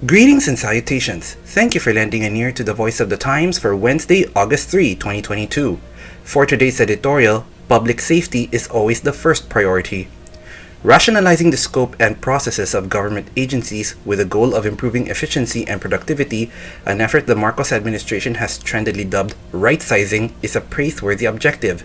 Greetings and salutations. Thank you for lending an ear to the Voice of the Times for Wednesday, August 3, 2022. For today's editorial, public safety is always the first priority. Rationalizing the scope and processes of government agencies with the goal of improving efficiency and productivity, an effort the Marcos administration has trendedly dubbed right-sizing, is a praiseworthy objective.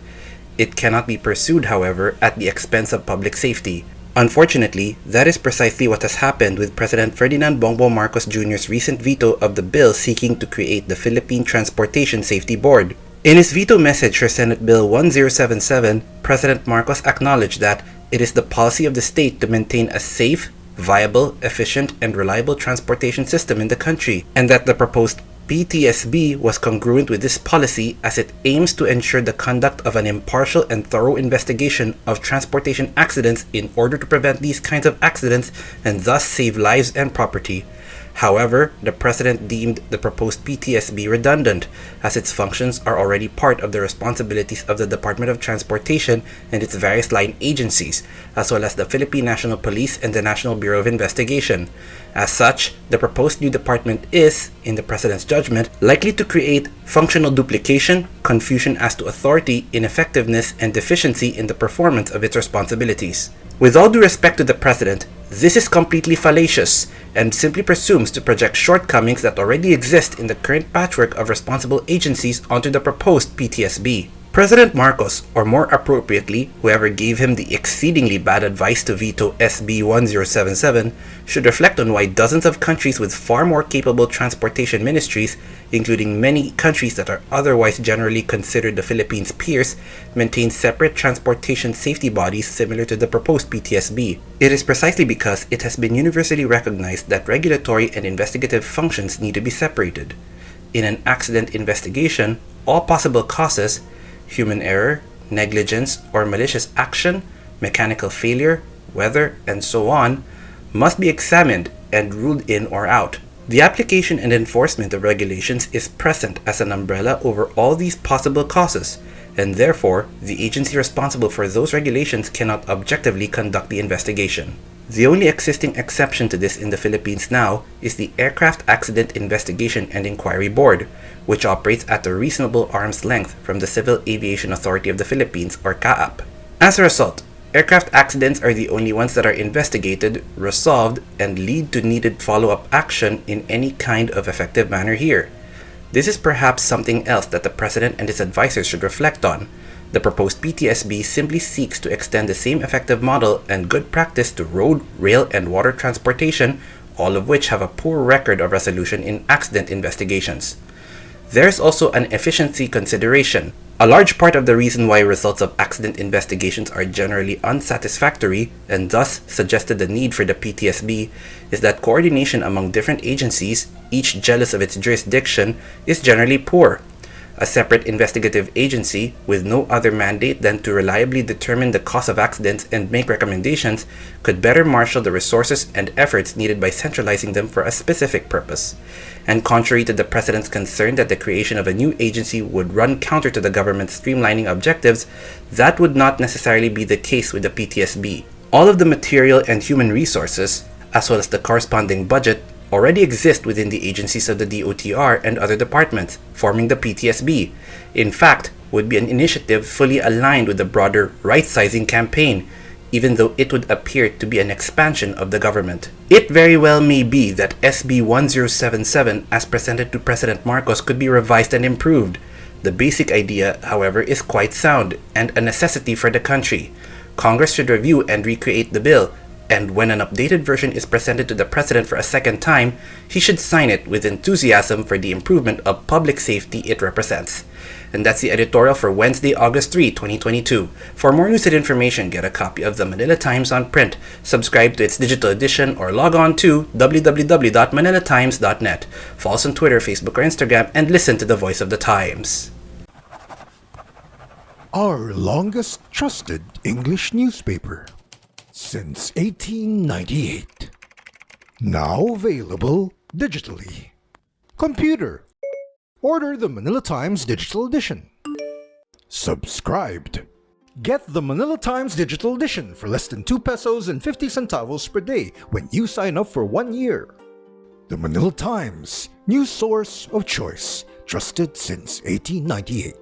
It cannot be pursued, however, at the expense of public safety. Unfortunately, that is precisely what has happened with President Ferdinand Bongbong Marcos Jr.'s recent veto of the bill seeking to create the Philippine Transportation Safety Board. In his veto message for Senate Bill 1077, President Marcos acknowledged that it is the policy of the state to maintain a safe, viable, efficient, and reliable transportation system in the country, and that the proposed PTSB was congruent with this policy as it aims to ensure the conduct of an impartial and thorough investigation of transportation accidents in order to prevent these kinds of accidents and thus save lives and property. However, the President deemed the proposed PTSB redundant, as its functions are already part of the responsibilities of the Department of Transportation and its various line agencies, as well as the Philippine National Police and the National Bureau of Investigation. As such, the proposed new department is, in the President's judgment, likely to create functional duplication, confusion as to authority, ineffectiveness, and deficiency in the performance of its responsibilities. With all due respect to the President, this is completely fallacious and simply presumes to project shortcomings that already exist in the current patchwork of responsible agencies onto the proposed PTSB. President Marcos, or more appropriately, whoever gave him the exceedingly bad advice to veto SB 1077, should reflect on why dozens of countries with far more capable transportation ministries, including many countries that are otherwise generally considered the Philippines' peers, maintain separate transportation safety bodies similar to the proposed PTSB. It is precisely because it has been universally recognized that regulatory and investigative functions need to be separated. In an accident investigation, all possible causes, human error, negligence, or malicious action, mechanical failure, weather, and so on, must be examined and ruled in or out. The application and enforcement of regulations is present as an umbrella over all these possible causes, and therefore, the agency responsible for those regulations cannot objectively conduct the investigation. The only existing exception to this in the Philippines now is the Aircraft Accident Investigation and Inquiry Board, which operates at a reasonable arm's length from the Civil Aviation Authority of the Philippines, or CAAP. As a result, aircraft accidents are the only ones that are investigated, resolved, and lead to needed follow-up action in any kind of effective manner here. This is perhaps something else that the President and his advisors should reflect on. The proposed PTSB simply seeks to extend the same effective model and good practice to road, rail, and water transportation, all of which have a poor record of resolution in accident investigations. There is also an efficiency consideration. A large part of the reason why results of accident investigations are generally unsatisfactory, and thus suggested the need for the PTSB, is that coordination among different agencies, each jealous of its jurisdiction, is generally poor. A separate investigative agency, with no other mandate than to reliably determine the cause of accidents and make recommendations, could better marshal the resources and efforts needed by centralizing them for a specific purpose. And contrary to the President's concern that the creation of a new agency would run counter to the government's streamlining objectives, that would not necessarily be the case with the PTSB. All of the material and human resources, as well as the corresponding budget, already exist within the agencies of the DOTR and other departments, forming the PTSB. In fact, would be an initiative fully aligned with the broader right-sizing campaign, even though it would appear to be an expansion of the government. It very well may be that SB 1077, as presented to President Marcos, could be revised and improved. The basic idea, however, is quite sound and a necessity for the country. Congress should review and recreate the bill, and when an updated version is presented to the President for a second time, he should sign it with enthusiasm for the improvement of public safety it represents. And that's the editorial for Wednesday, August 3, 2022. For more news and information, get a copy of the Manila Times on print, subscribe to its digital edition, or log on to www.manilatimes.net. Follow us on Twitter, Facebook, or Instagram, and listen to the Voice of the Times. Our longest trusted English newspaper since 1898. Now available digitally. Computer. Order the Manila Times Digital Edition. Subscribed. Get the Manila Times Digital Edition for less than 2 pesos and 50 centavos per day when you sign up for 1 year. The Manila Times, news source of choice, trusted since 1898.